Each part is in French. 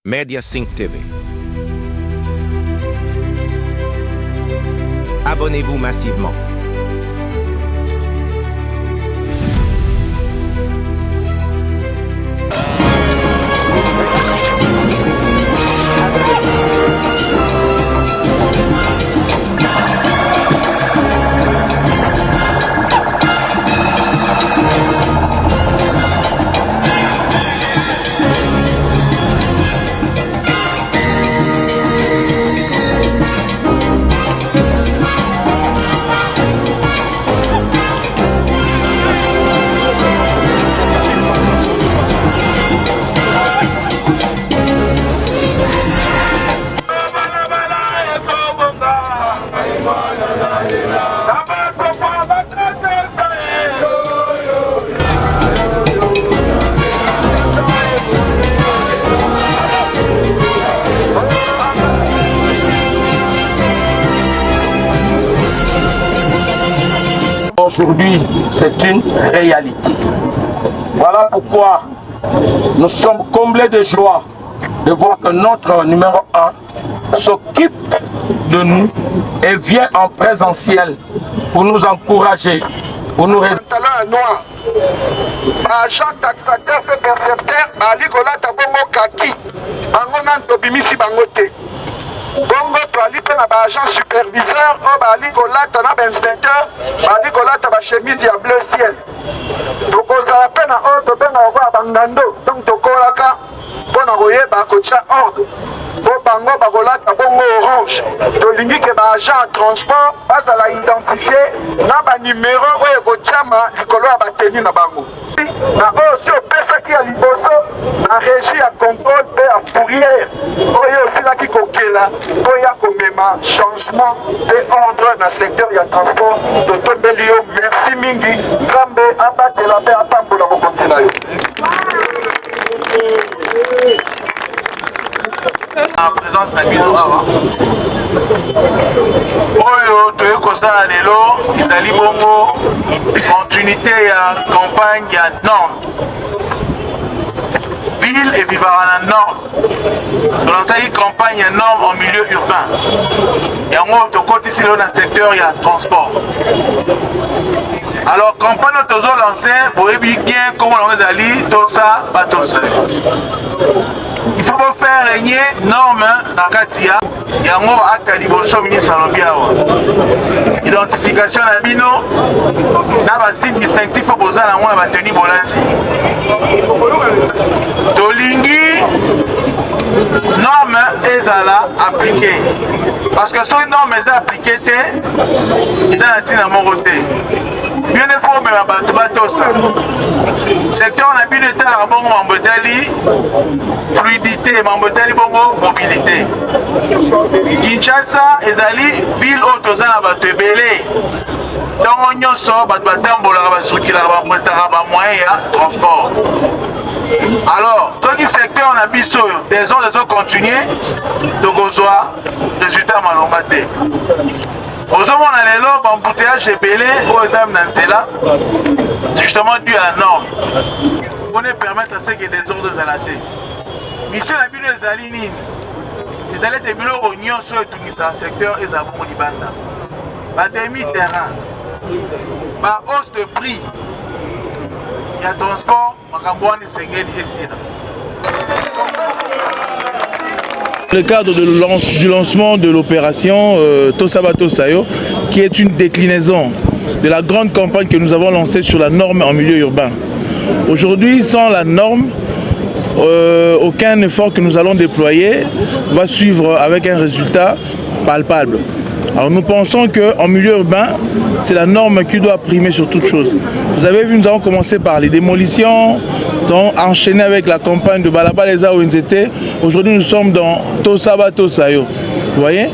Mediasync TV. Abonnez-vous massivement. Aujourd'hui, c'est une réalité. Voilà pourquoi nous sommes comblés de joie de voir que notre numéro 1 s'occupe de nous et vient en présentiel pour nous encourager, pour nous réveiller. Agent taxateur fait percepteur, Ali Golata Bongo Kaki, Bango Nanto Bimisi Bangote. Bongo Toali pe na ba agent superviseur, o Bali Golata na ba inspecteur, Bali Golata ba chemise ya bleu ciel. Tokoza pe na ordre pe na oba bangando, donc tokolaka pona koyeba kotia ordre. Bo bango ba Golata Bongo orange. Tolingi ke ba agent transport bazala identifier na ba numéro oyo kotiama likolo ya bateni na bango. Na aussi opesaki ya liboso na régie ya contrôle pe ya fourrière oyo osilaki kokela oya komema changement de ordre na secteur ya transport totombeli yo merci mingi nzambe abatela pe apambola bokonzi na yo. En présence na biso awa oyo toye kosala lelo ezali bongo continuité ya campagne ya norme ville et vivara na norme tolansaki campagne ya norme en milieu urbain yango tokotisi lelo na secteur ya transport. Alors campagne oyo tozolance boyebi bien comment nango ezali tosa batosa. Il faut faire régner norme dans Katia. Il y a un acte liboso ministre Alobiawa. Identification à bino. N'a pas signe distinctif au besoin à moi va tenir bolati. Tolingi norme ezala appliquée. Parce que sur norme est appliquée, il y a un tina mon côté. Bien des fois, mais la bateau ça. Secteur on a bien été à bon mambotali, fluidité, mambotali bongo mobilité. Kinshasa, ezali ville autoza na bateau belé. Donc on y sort, batambola, basukila, bamontara, moyen ya transport. Alors, ce qui secteur on a mis sur des autres continuer de gozoa, résultat malombaté. Aujourd'hui, on a l'élo, embouteillage ébélé au examen d'Antela, justement dû à la norme. On est permettre à ceux qui ont des ordres à la tête. Mission la ville des Alinines, les allées des bureaux oignons sur le secteur et à bon Libanda. Ba demi-terrain, ba hausse de prix, il y a transport, Makambouani Sengeli et Sina. Dans le cadre du lancement de l'opération Tosaba Tosayo, qui est une déclinaison de la grande campagne que nous avons lancée sur la norme en milieu urbain. Aujourd'hui, sans la norme, aucun effort que nous allons déployer va suivre avec un résultat palpable. Alors nous pensons qu'en milieu urbain, c'est la norme qui doit primer sur toute chose. Vous avez vu, nous avons commencé par les démolitions, nous avons enchaîné avec la campagne de Balabaleza au NZT. Aujourd'hui, nous sommes dans Tosaba Tosayo. Vous voyez?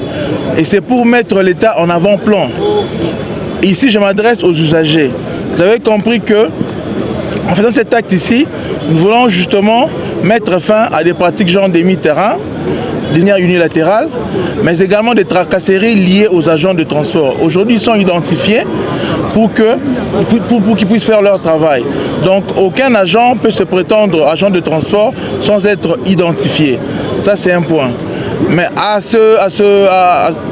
Et c'est pour mettre l'État en avant-plan. Ici, je m'adresse aux usagers. Vous avez compris que, en faisant cet acte ici, nous voulons justement mettre fin à des pratiques genre des mi-terrain, de manière unilatérale, mais également des tracasseries liées aux agents de transport. Aujourd'hui, ils sont identifiés pour qu'ils puissent faire leur travail. Donc, aucun agent peut se prétendre agent de transport sans être identifié. Ça, c'est un point. Mais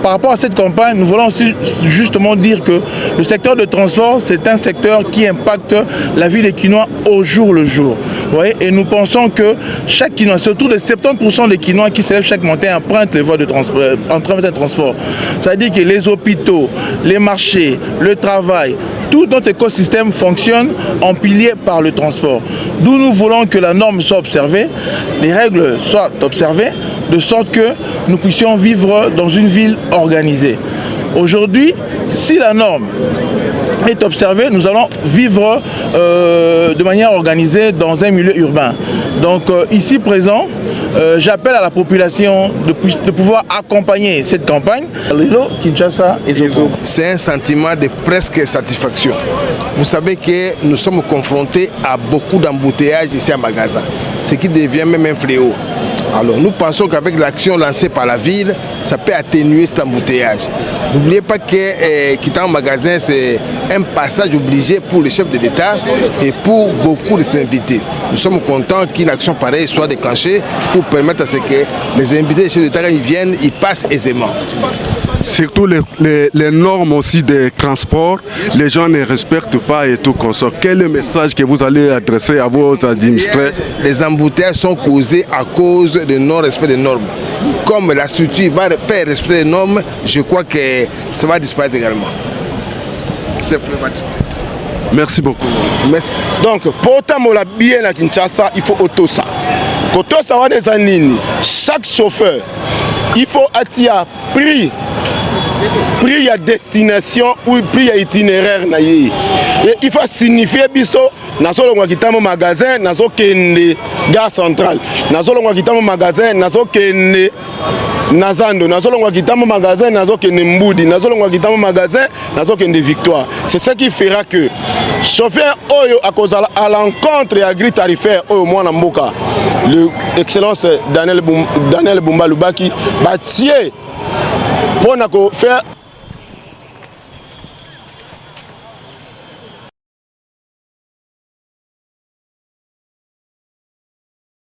par rapport à cette campagne, nous voulons aussi justement dire que le secteur de transport, c'est un secteur qui impacte la vie des Kinois au jour le jour. Vous voyez? Et nous pensons que chaque Kinois, surtout les 70% des Kinois qui se lèvent chaque matin, empruntent les voies de transport, C'est-à-dire que les hôpitaux, les marchés, le travail, tout notre écosystème fonctionne en pilier par le transport. D'où nous voulons que la norme soit observée, les règles soient observées, de sorte que nous puissions vivre dans une ville organisée. Aujourd'hui, si la norme est observée, nous allons vivre de manière organisée dans un milieu urbain. Donc ici présent, j'appelle à la population de pouvoir accompagner cette campagne. Kinshasa et Zobo. C'est un sentiment de presque satisfaction. Vous savez que nous sommes confrontés à beaucoup d'embouteillages ici à Magasin, ce qui devient même un fléau. Alors nous pensons qu'avec l'action lancée par la ville, ça peut atténuer cet embouteillage. N'oubliez pas que quitter un magasin, c'est un passage obligé pour le chef de l'État et pour beaucoup de ses invités. Nous sommes contents qu'une action pareille soit déclenchée pour permettre à ce que les invités du chef de l'État, quand ils viennent, ils passent aisément. Surtout les normes aussi des transports, les gens ne respectent pas et tout consort. Quel est le message que vous allez adresser à vos administrés? Les embouteillages sont causés à cause de non-respect des normes. Comme la structure va faire respecter les normes, je crois que ça va disparaître également. C'est vraiment disparaître. Merci beaucoup. Merci. Donc, pour la bien à Kinshasa, il faut Otosa. Otosa, on est en ligne. Chaque chauffeur, il faut attirer prix à destination ou prix à itinéraire. Il faut signifier biso nazo longwa kitamo magasin nazo kende gare centrale nazo longwa kitamo magasin nazo kende Nazando nazo longwa kitamo magasin nazo kende Mbudi nazo longwa kitamo magasin nazo kende Victoire. C'est ça qui fera que chauffeur oyo à l'encontre à gris tarifaire oyo mwana mboka le excellence Daniel Bumba Lubaki bâtier pour faire